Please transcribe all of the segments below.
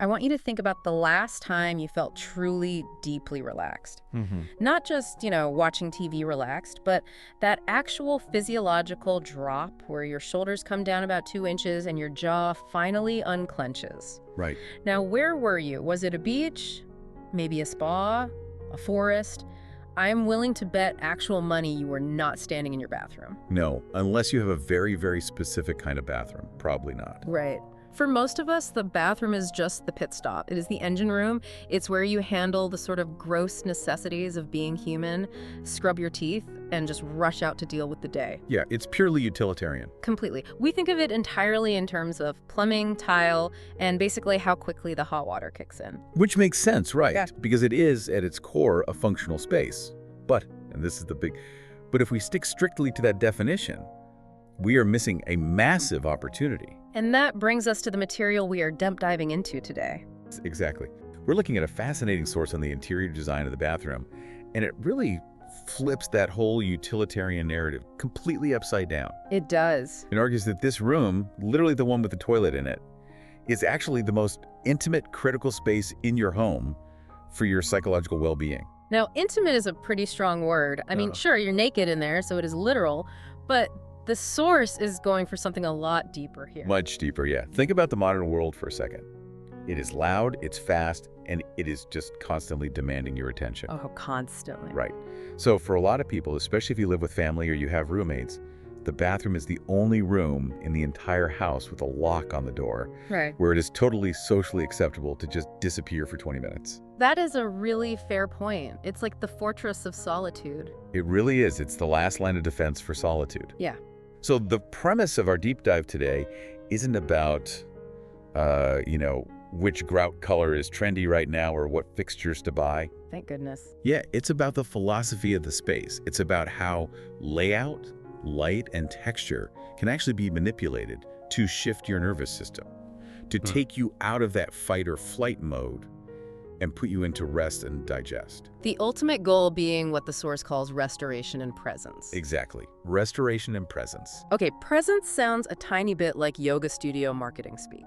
I want you to think about the last time you felt truly, deeply relaxed. Not just, watching TV relaxed, but that actual physiological drop where your shoulders come down about 2 inches and your jaw finally unclenches. Right. Now, where were you? Was it a beach? Maybe a spa? A forest? I'm willing to bet actual money you were not standing in your bathroom. No, unless you have a very, very specific kind of bathroom. Probably not. Right. For most of us, the bathroom is just the pit stop. It is the engine room. It's where you handle the sort of gross necessities of being human, scrub your teeth, and just rush out to deal with the day. Yeah, it's purely utilitarian. Completely. We think of it entirely in terms of plumbing, tile, and basically how quickly the hot water kicks in. Which makes sense, right? Yeah. Because it is, at its core, a functional space. But, and this is the big, but if we stick strictly to that definition, we are missing a massive opportunity. And that brings us to the material we are diving into today. Exactly. We're looking at a fascinating source on the interior design of the bathroom, and it really flips that whole utilitarian narrative completely upside down. It does. It argues that this room, literally the one with the toilet in it, is actually the most intimate, critical space in your home for your psychological well-being. Now, intimate is a pretty strong word. I mean, sure, you're naked in there, so it is literal, but the source is going for something a lot deeper here. Much deeper, yeah. Think about the modern world for a second. It is loud, it's fast, and it is just constantly demanding your attention. Oh, constantly. Right. So for a lot of people, especially if you live with family or you have roommates, the bathroom is the only room in the entire house with a lock on the door, Right. where it is totally socially acceptable to just disappear for 20 minutes. That is a really fair point. It's like the fortress of solitude. It really is. It's the last line of defense for solitude. Yeah. So the premise of our deep dive today isn't about, which grout color is trendy right now or what fixtures to buy. Thank goodness. Yeah, it's about the philosophy of the space. It's about how layout, light, and texture can actually be manipulated to shift your nervous system, to take you out of that fight or flight mode and put you into rest and digest. The ultimate goal being what the source calls restoration and presence. Exactly. Restoration and presence. Okay, presence sounds a tiny bit like yoga studio marketing speak.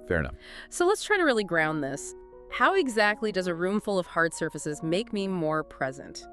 Fair enough. So let's try to really ground this. How exactly does a room full of hard surfaces make me more present?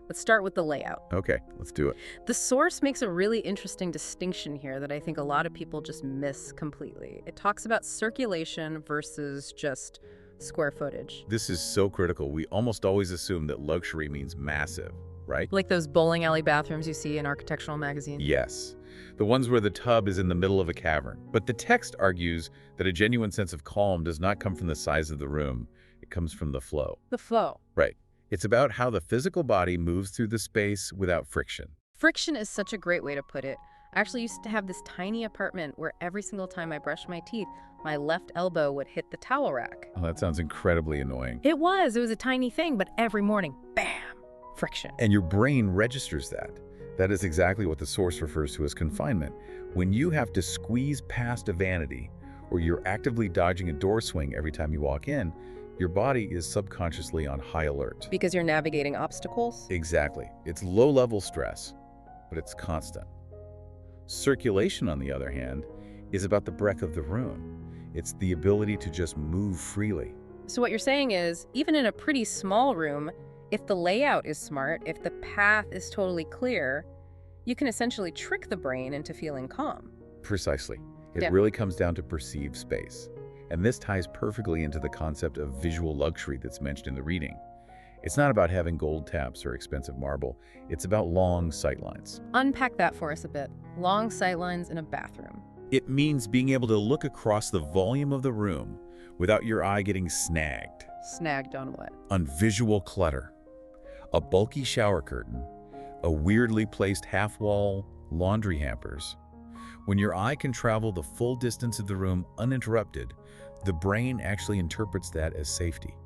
Let's start with the layout. Okay, let's do it. The source makes a really interesting distinction here that I think a lot of people just miss completely. It talks about circulation versus just square footage. This is so critical. We almost always assume that luxury means massive, right? Like those bowling alley bathrooms you see in architectural magazines. Yes. The ones where the tub is in the middle of a cavern. But the text argues that a genuine sense of calm does not come from the size of the room. It comes from the flow. The flow. Right. It's about how the physical body moves through the space without friction. Friction is such a great way to put it. I actually used to have this tiny apartment where every single time I brushed my teeth, my left elbow would hit the towel rack. Oh, that sounds incredibly annoying. It was a tiny thing, but every morning, bam, friction. And your brain registers that. That is exactly what the source refers to as confinement. When you have to squeeze past a vanity, or you're actively dodging a door swing every time you walk in, your body is subconsciously on high alert. Because you're navigating obstacles? Exactly. It's low-level stress, but it's constant. Circulation, on the other hand, is about the breadth of the room. It's the ability to just move freely. So what you're saying is, even in a pretty small room, if the layout is smart, if the path is totally clear, you can essentially trick the brain into feeling calm. Precisely. It Yeah. really comes down to perceived space. And this ties perfectly into the concept of visual luxury that's mentioned in the reading. It's not about having gold taps or expensive marble. It's about long sightlines. Unpack that for us a bit. Long sightlines in a bathroom. It means being able to look across the volume of the room without your eye getting snagged Snagged on what? on visual clutter. A bulky shower curtain, a weirdly placed half-wall laundry hampers. When your eye can travel the full distance of the room uninterrupted, the brain actually interprets that as safety.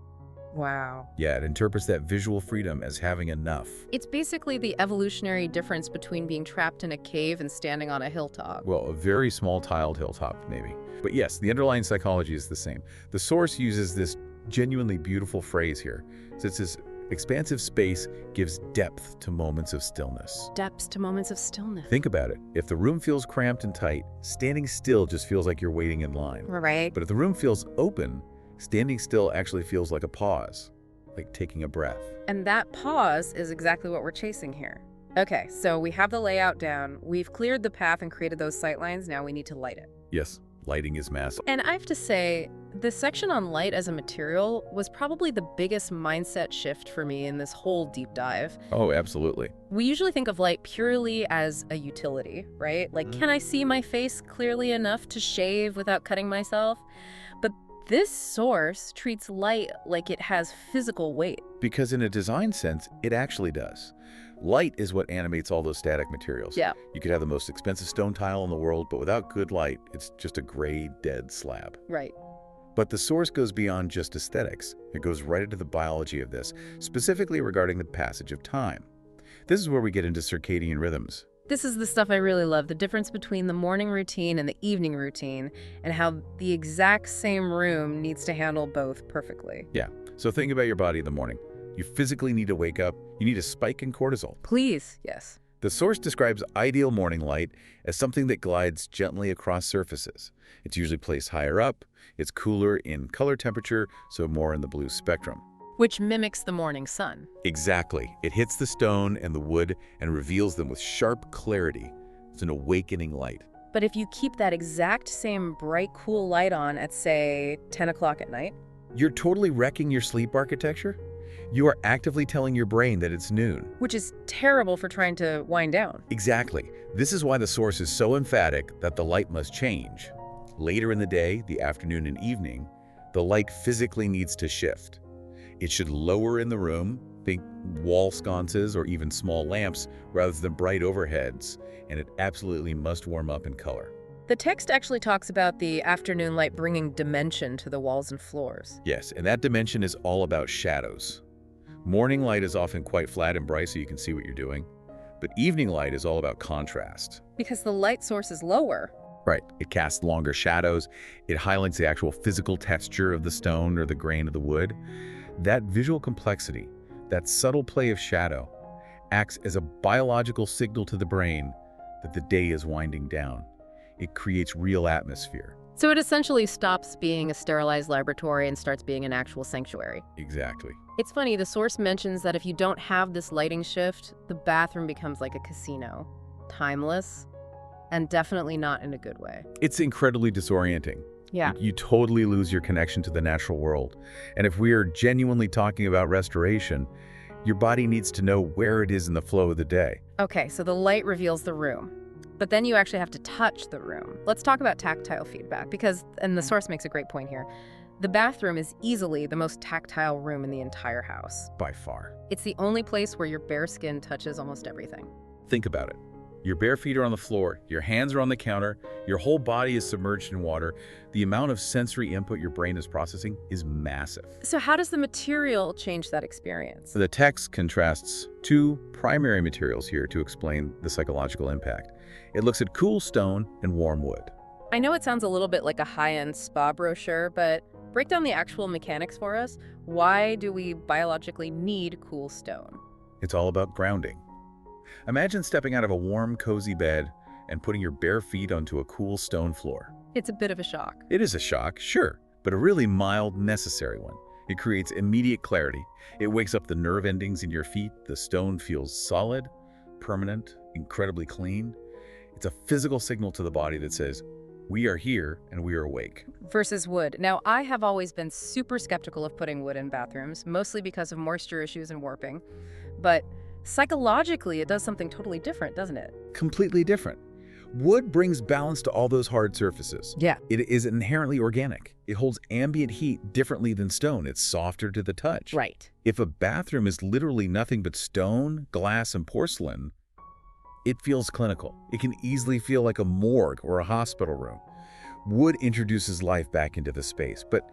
Wow. Yeah, it interprets that visual freedom as having enough. It's basically the evolutionary difference between being trapped in a cave and standing on a hilltop. Well, a very small tiled hilltop, maybe. But yes, the underlying psychology is the same. The source uses this genuinely beautiful phrase here. So it says, Expansive space gives depth to moments of stillness. Depths to moments of stillness. Think about it. If the room feels cramped and tight, standing still just feels like you're waiting in line. Right. But if the room feels open, standing still actually feels like a pause, like taking a breath. And that pause is exactly what we're chasing here. Okay, so we have the layout down. We've cleared the path and created those sightlines. Now we need to light it. Yes, lighting is massive. And I have to say, the section on light as a material was probably the biggest mindset shift for me in this whole deep dive. Oh, absolutely. We usually think of light purely as a utility, right? Like, can I see my face clearly enough to shave without cutting myself? But this source treats light like it has physical weight. Because in a design sense, it actually does. Light is what animates all those static materials. Yeah. You could have the most expensive stone tile in the world, but without good light, it's just a gray, dead slab. Right. But the source goes beyond just aesthetics. It goes right into the biology of this, specifically regarding the passage of time. This is where we get into circadian rhythms. This is the stuff I really love, the difference between the morning routine and the evening routine, and how the exact same room needs to handle both perfectly. Yeah. So think about your body in the morning. You physically need to wake up. You need a spike in cortisol. Please, yes. The source describes ideal morning light as something that glides gently across surfaces. It's usually placed higher up. It's cooler in color temperature, so more in the blue spectrum. Which mimics the morning sun. Exactly. It hits the stone and the wood and reveals them with sharp clarity. It's an awakening light. But if you keep that exact same bright, cool light on at, say, 10 o'clock at night, You're totally wrecking your sleep architecture. You are actively telling your brain that it's noon. which is terrible for trying to wind down. Exactly. This is why the source is so emphatic that the light must change. Later in the day, the afternoon and evening, the light physically needs to shift. It should lower in the room, think wall sconces or even small lamps rather than bright overheads, and it absolutely must warm up in color. The text actually talks about the afternoon light bringing dimension to the walls and floors. Yes, and that dimension is all about shadows. Morning light is often quite flat and bright so you can see what you're doing, but evening light is all about contrast. Because the light source is lower. Right. It casts longer shadows. It highlights the actual physical texture of the stone or the grain of the wood. That visual complexity, that subtle play of shadow, acts as a biological signal to the brain that the day is winding down. It creates real atmosphere. So it essentially stops being a sterilized laboratory and starts being an actual sanctuary. Exactly. It's funny, the source mentions that if you don't have this lighting shift, the bathroom becomes like a casino. Timeless, and definitely not in a good way. It's incredibly disorienting. Yeah. You totally lose your connection to the natural world. And if we are genuinely talking about restoration, your body needs to know where it is in the flow of the day. Okay, so the light reveals the room. But then you actually have to touch the room. Let's talk about tactile feedback because, and the source makes a great point here, the bathroom is easily the most tactile room in the entire house. By far. It's the only place where your bare skin touches almost everything. Think about it. Your bare feet are on the floor, your hands are on the counter, your whole body is submerged in water. The amount of sensory input your brain is processing is massive. So how does the material change that experience? The text contrasts two primary materials here to explain the psychological impact. It looks at cool stone and warm wood. I know it sounds a little bit like a high-end spa brochure, but break down the actual mechanics for us. Why do we biologically need cool stone? It's all about grounding. Imagine stepping out of a warm, cozy bed and putting your bare feet onto a cool stone floor. It's a bit of a shock. It is a shock, sure, but a really mild, necessary one. It creates immediate clarity. It wakes up the nerve endings in your feet. The stone feels solid, permanent, incredibly clean. It's a physical signal to the body that says, we are here and we are awake. Versus wood. Now, I have always been super skeptical of putting wood in bathrooms, mostly because of moisture issues and warping. But psychologically, it does something totally different, doesn't it? Completely different. Wood brings balance to all those hard surfaces. Yeah. It is inherently organic. It holds ambient heat differently than stone. It's softer to the touch. Right. If a bathroom is literally nothing but stone, glass, and porcelain, it feels clinical. It can easily feel like a morgue or a hospital room. Wood introduces life back into the space. But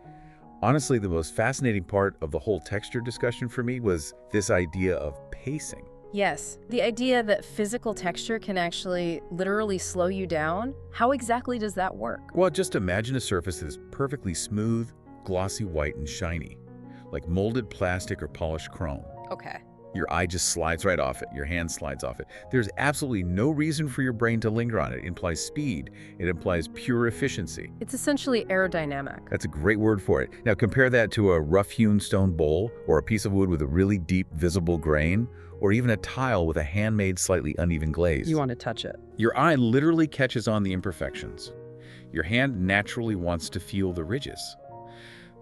honestly, the most fascinating part of the whole texture discussion for me was this idea of pacing. Yes, the idea that physical texture can actually literally slow you down. How exactly does that work? Well, just imagine a surface that is perfectly smooth, glossy white, and shiny, like molded plastic or polished chrome. Okay. Your eye just slides right off it. Your hand slides off it. There's absolutely no reason for your brain to linger on it. It implies speed. It implies pure efficiency. It's essentially aerodynamic. That's a great word for it. Now compare that to a rough-hewn stone bowl or a piece of wood with a really deep, visible grain, or even a tile with a handmade, slightly uneven glaze. You want to touch it. Your eye literally catches on the imperfections. Your hand naturally wants to feel the ridges.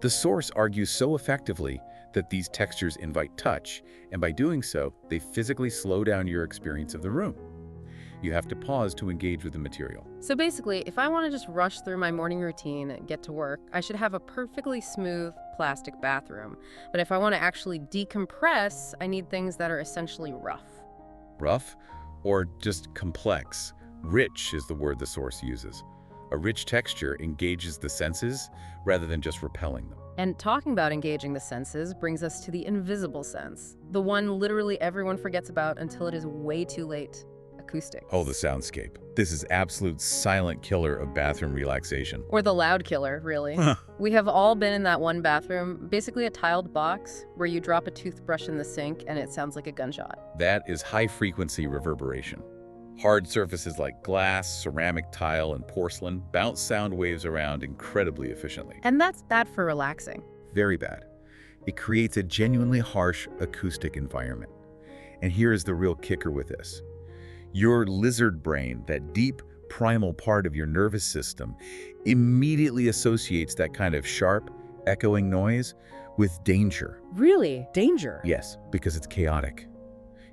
The source argues so effectively that these textures invite touch, and by doing so, they physically slow down your experience of the room. You have to pause to engage with the material. So basically, if I want to just rush through my morning routine and get to work, I should have a perfectly smooth plastic bathroom. But if I want to actually decompress, I need things that are essentially rough. Rough or just complex? Rich is the word the source uses. A rich texture engages the senses rather than just repelling them. And talking about engaging the senses brings us to the invisible sense, the one literally everyone forgets about until it is way too late. Acoustics. Oh, the soundscape. This is absolute silent killer of bathroom relaxation. Or the loud killer, really. We have all been in that one bathroom, basically a tiled box, where you drop a toothbrush in the sink and it sounds like a gunshot. That is high-frequency reverberation. Hard surfaces like glass, ceramic tile, and porcelain bounce sound waves around incredibly efficiently. And that's bad for relaxing. Very bad. It creates a genuinely harsh acoustic environment. And here is the real kicker with this. Your lizard brain, that deep, primal part of your nervous system, immediately associates that kind of sharp, echoing noise with danger. Really? Danger? Yes, because it's chaotic.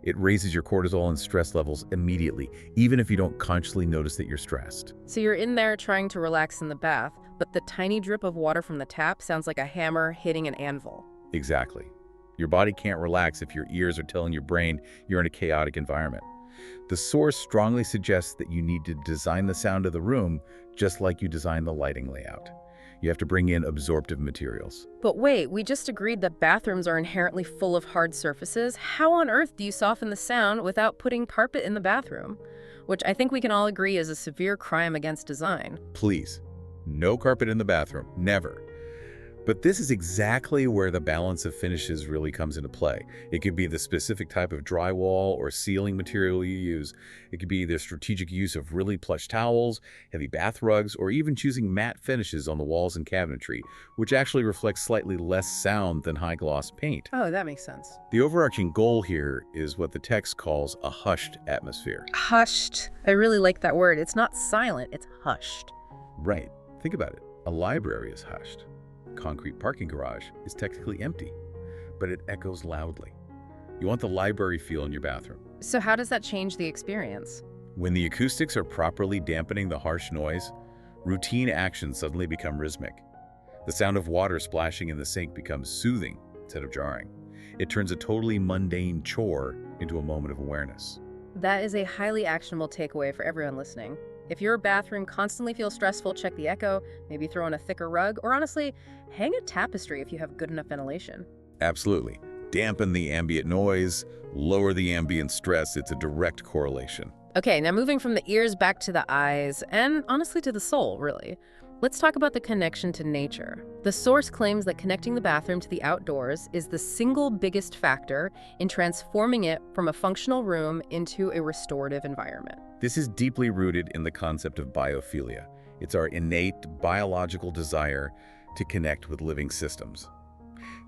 It raises your cortisol and stress levels immediately, even if you don't consciously notice that you're stressed. So you're in there trying to relax in the bath, but the tiny drip of water from the tap sounds like a hammer hitting an anvil. Exactly. Your body can't relax if your ears are telling your brain you're in a chaotic environment. The source strongly suggests that you need to design the sound of the room just like you design the lighting layout. You have to bring in absorptive materials. But wait, we just agreed that bathrooms are inherently full of hard surfaces. How on earth do you soften the sound without putting carpet in the bathroom? Which I think we can all agree is a severe crime against design. Please, no carpet in the bathroom, never. But this is exactly where the balance of finishes really comes into play. It could be the specific type of drywall or ceiling material you use. It could be the strategic use of really plush towels, heavy bath rugs, or even choosing matte finishes on the walls and cabinetry, which actually reflects slightly less sound than high-gloss paint. Oh, that makes sense. The overarching goal here is what the text calls a hushed atmosphere. Hushed. I really like that word. It's not silent, it's hushed. Right. Think about it. A library is hushed. Concrete parking garage is technically empty, but it echoes loudly. You want the library feel in your bathroom. So how does that change the experience? When the acoustics are properly dampening the harsh noise, routine actions suddenly become rhythmic. The sound of water splashing in the sink becomes soothing instead of jarring. It turns a totally mundane chore into a moment of awareness. That is a highly actionable takeaway for everyone listening. If your bathroom constantly feels stressful, check the echo, maybe throw in a thicker rug, or honestly, hang a tapestry if you have good enough ventilation. Absolutely. Dampen the ambient noise, lower the ambient stress. It's a direct correlation. Okay, now moving from the ears back to the eyes, and honestly to the soul, really. Let's talk about the connection to nature. The source claims that connecting the bathroom to the outdoors is the single biggest factor in transforming it from a functional room into a restorative environment. This is deeply rooted in the concept of biophilia. It's our innate biological desire to connect with living systems.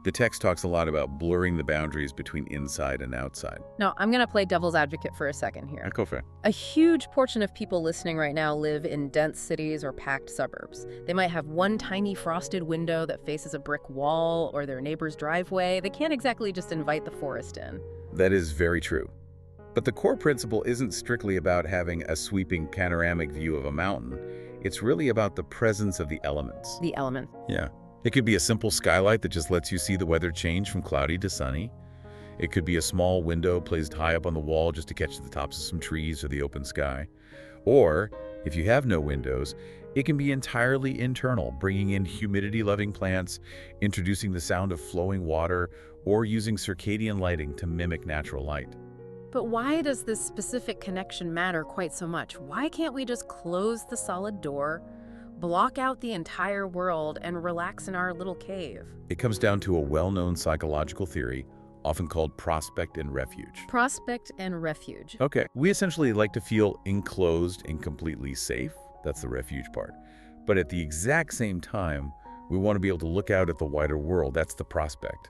The text talks a lot about blurring the boundaries between inside and outside. Now, I'm going to play devil's advocate for a second here. Go for it. A huge portion of people listening right now live in dense cities or packed suburbs. They might have one tiny frosted window that faces a brick wall or their neighbor's driveway. They can't exactly just invite the forest in. That is very true. But the core principle isn't strictly about having a sweeping panoramic view of a mountain. It's really about the presence of the elements. The element. Yeah. It could be a simple skylight that just lets you see the weather change from cloudy to sunny. It could be a small window placed high up on the wall just to catch the tops of some trees or the open sky. Or, if you have no windows, it can be entirely internal, bringing in humidity-loving plants, introducing the sound of flowing water, or using circadian lighting to mimic natural light. But why does this specific connection matter quite so much? Why can't we just close the solid door, block out the entire world, and relax in our little cave? It comes down to a well-known psychological theory, often called prospect and refuge. Prospect and refuge. Okay. We essentially like to feel enclosed and completely safe. That's the refuge part. But at the exact same time, we want to be able to look out at the wider world. That's the prospect.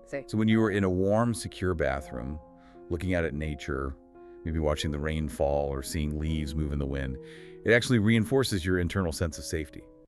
See. So when you are in a warm, secure bathroom, looking out at nature, maybe watching the rain fall or seeing leaves move in the wind, it actually reinforces your internal sense of safety.